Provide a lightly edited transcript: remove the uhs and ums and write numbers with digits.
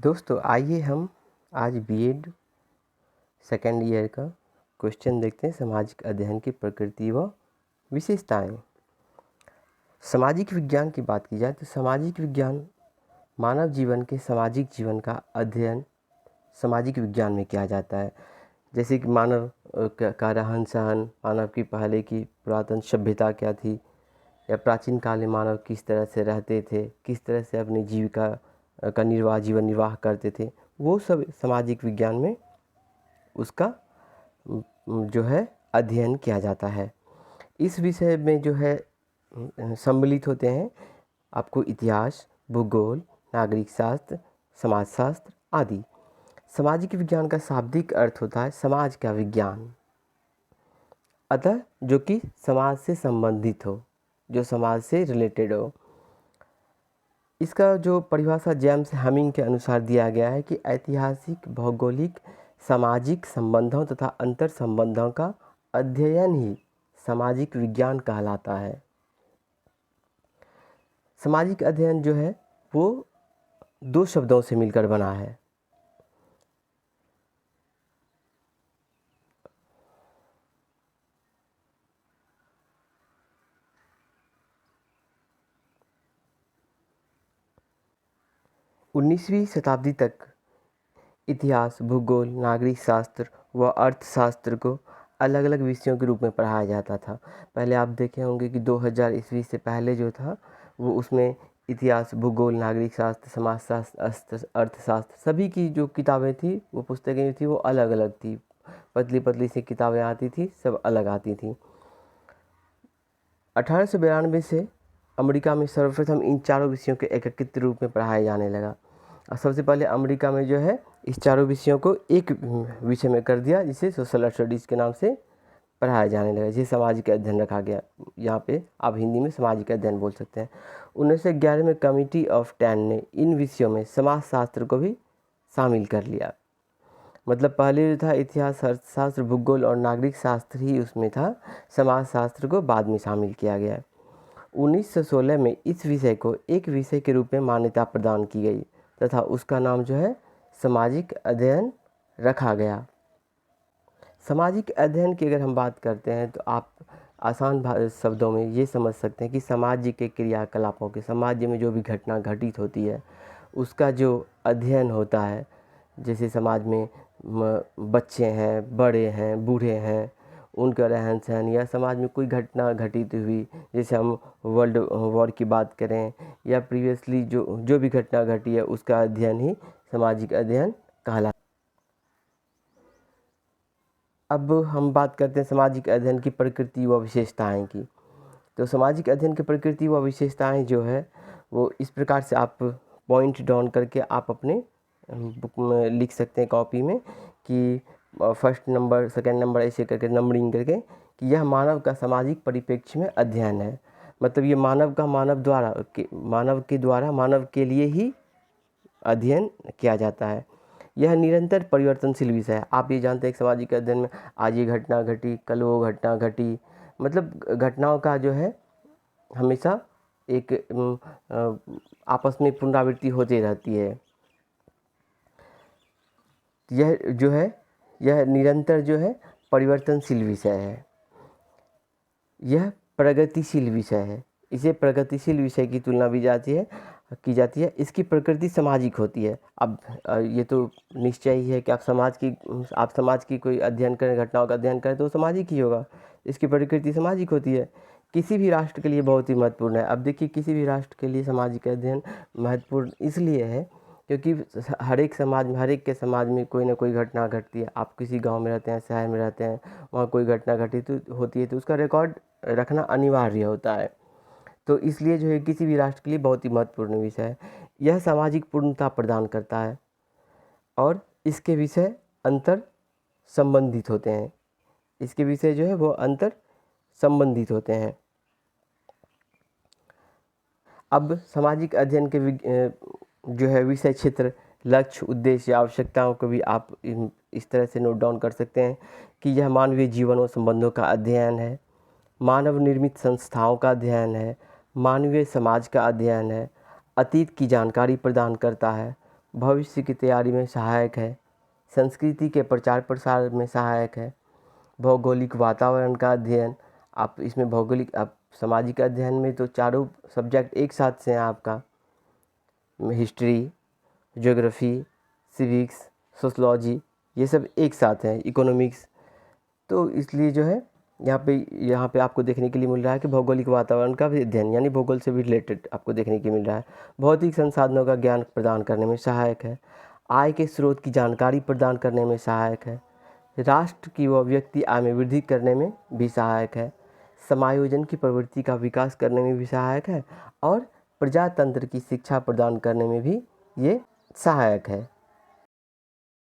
दोस्तों आइए हम आज बीएड सेकेंड ईयर का क्वेश्चन देखते हैं। सामाजिक अध्ययन की प्रकृति व विशेषताएं। सामाजिक विज्ञान की बात की जाए तो सामाजिक विज्ञान मानव जीवन के सामाजिक जीवन का अध्ययन सामाजिक विज्ञान में किया जाता है। जैसे कि मानव का रहन सहन, मानव की पहले की पुरातन सभ्यता क्या थी, या प्राचीन काल में मानव किस तरह से रहते थे, किस तरह से अपनी जीविका का जीवन निर्वाह करते थे, वो सब सामाजिक विज्ञान में उसका जो है अध्ययन किया जाता है। इस विषय में जो है सम्मिलित होते हैं आपको इतिहास, भूगोल, नागरिक शास्त्र, समाजशास्त्र आदि। सामाजिक विज्ञान का शाब्दिक अर्थ होता है समाज का विज्ञान, अतः जो कि समाज से संबंधित हो, जो समाज से रिलेटेड हो। इसका जो परिभाषा जेम्स हेमिंग के अनुसार दिया गया है कि ऐतिहासिक, भौगोलिक, सामाजिक संबंधों तथा अंतर संबंधों का अध्ययन ही सामाजिक विज्ञान कहलाता है। सामाजिक अध्ययन जो है वो दो शब्दों से मिलकर बना है। उन्नीसवीं शताब्दी तक इतिहास, भूगोल, नागरिक शास्त्र व अर्थशास्त्र को अलग अलग विषयों के रूप में पढ़ाया जाता था। पहले आप देखे होंगे कि 2000 ईस्वी से पहले जो था वो उसमें इतिहास, भूगोल, नागरिक शास्त्र, समाजशास्त्र, अर्थशास्त्र सभी की जो किताबें थी, वो पुस्तकें थी, वो अलग अलग थी। पतली पतली सी किताबें आती थी, सब अलग आती थी। 1892 से अमेरिका में सर्वप्रथम इन चारों विषयों के एकीकृत रूप में पढ़ाया जाने लगा। और सबसे पहले अमेरिका में जो है इस चारों विषयों को एक विषय में कर दिया, जिसे सोशल स्टडीज़ के नाम से पढ़ाया जाने लगा, जिसे सामाजिक अध्ययन रखा गया। यहाँ पे आप हिंदी में सामाजिक अध्ययन बोल सकते हैं। 1911 में कमिटी ऑफ 10 ने इन विषयों में समाजशास्त्र को भी शामिल कर लिया। मतलब पहले जो था इतिहास, अर्थशास्त्र, भूगोल और नागरिक शास्त्र ही उसमें था, समाजशास्त्र को बाद में शामिल किया गया। 1916 में इस विषय को एक विषय के रूप में मान्यता प्रदान की गई तथा उसका नाम जो है सामाजिक अध्ययन रखा गया। सामाजिक अध्ययन की अगर हम बात करते हैं तो आप आसान शब्दों में ये समझ सकते हैं कि समाज के क्रियाकलापों के, समाज में जो भी घटना घटित होती है उसका जो अध्ययन होता है। जैसे समाज में बच्चे हैं, बड़े हैं, बूढ़े हैं, उनका रहन सहन, या समाज में कोई घटना घटित हुई, जैसे हम वर्ल्ड वॉर की बात करें या प्रीवियसली जो भी घटना घटी है उसका अध्ययन ही सामाजिक अध्ययन कहलाता है। अब हम बात करते हैं सामाजिक अध्ययन की प्रकृति व विशेषताएं की। तो सामाजिक अध्ययन की प्रकृति व विशेषताएं जो है वो इस प्रकार से आप पॉइंट डाउन करके आप अपने बुक में लिख सकते हैं, कॉपी में, कि फर्स्ट नंबर, सेकंड नंबर, ऐसे करके नंबरिंग करके, कि यह मानव का सामाजिक परिप्रेक्ष्य में अध्ययन है। मतलब ये मानव के द्वारा मानव के लिए ही अध्ययन किया जाता है। यह निरंतर परिवर्तनशील विषय है। आप ये जानते हैं कि सामाजिक अध्ययन में आज ये घटना घटी, कल वो घटना घटी, मतलब घटनाओं का जो है हमेशा एक आपस में पुनरावृत्ति होती रहती है। यह जो है यह निरंतर जो है परिवर्तनशील विषय है, यह प्रगतिशील विषय है। इसे प्रगतिशील विषय की तुलना भी की जाती है। इसकी प्रकृति सामाजिक होती है। अब ये तो निश्चय ही है कि आप समाज की कोई अध्ययन करें, घटनाओं का अध्ययन करें तो सामाजिक ही होगा। इसकी प्रकृति सामाजिक होती है। किसी भी राष्ट्र के लिए बहुत ही महत्वपूर्ण है। अब देखिए, किसी भी राष्ट्र के लिए सामाजिक अध्ययन महत्वपूर्ण इसलिए है क्योंकि हर एक के समाज में कोई ना कोई घटना घटती है। आप किसी गांव में रहते हैं, शहर में रहते हैं, वहाँ कोई घटना घटित होती है तो उसका रिकॉर्ड रखना अनिवार्य होता है। तो इसलिए जो है किसी भी राष्ट्र के लिए बहुत ही महत्वपूर्ण विषय है। यह सामाजिक पूर्णता प्रदान करता है और इसके विषय अंतर संबंधित होते हैं। इसके विषय जो है वो अंतर संबंधित होते हैं। अब सामाजिक अध्ययन के जो है विषय क्षेत्र, लक्ष्य, उद्देश्य, आवश्यकताओं को भी आप इस तरह से नोट डाउन कर सकते हैं कि यह मानवीय जीवन और संबंधों का अध्ययन है, मानव निर्मित संस्थाओं का अध्ययन है, मानवीय समाज का अध्ययन है, अतीत की जानकारी प्रदान करता है, भविष्य की तैयारी में सहायक है, संस्कृति के प्रचार प्रसार में सहायक है, भौगोलिक वातावरण का अध्ययन। आप इसमें भौगोलिक, आप सामाजिक अध्ययन में तो चारों सब्जेक्ट एक साथ से हैं आपका, हिस्ट्री, ज्योग्राफी, सिविक्स, सोशलॉजी, ये सब एक साथ हैं, इकोनॉमिक्स। तो इसलिए जो है यहाँ पे आपको देखने के लिए मिल रहा है कि भौगोलिक वातावरण का भी अध्ययन, यानी भूगोल से भी रिलेटेड आपको देखने के मिल रहा है। भौतिक संसाधनों का ज्ञान प्रदान करने में सहायक है, आय के स्रोत की जानकारी प्रदान करने में सहायक है, राष्ट्र की व व्यक्ति आय में वृद्धि करने में भी सहायक है, समायोजन की प्रवृत्ति का विकास करने में भी सहायक है, और प्रजातंत्र की शिक्षा प्रदान करने में भी ये सहायक है।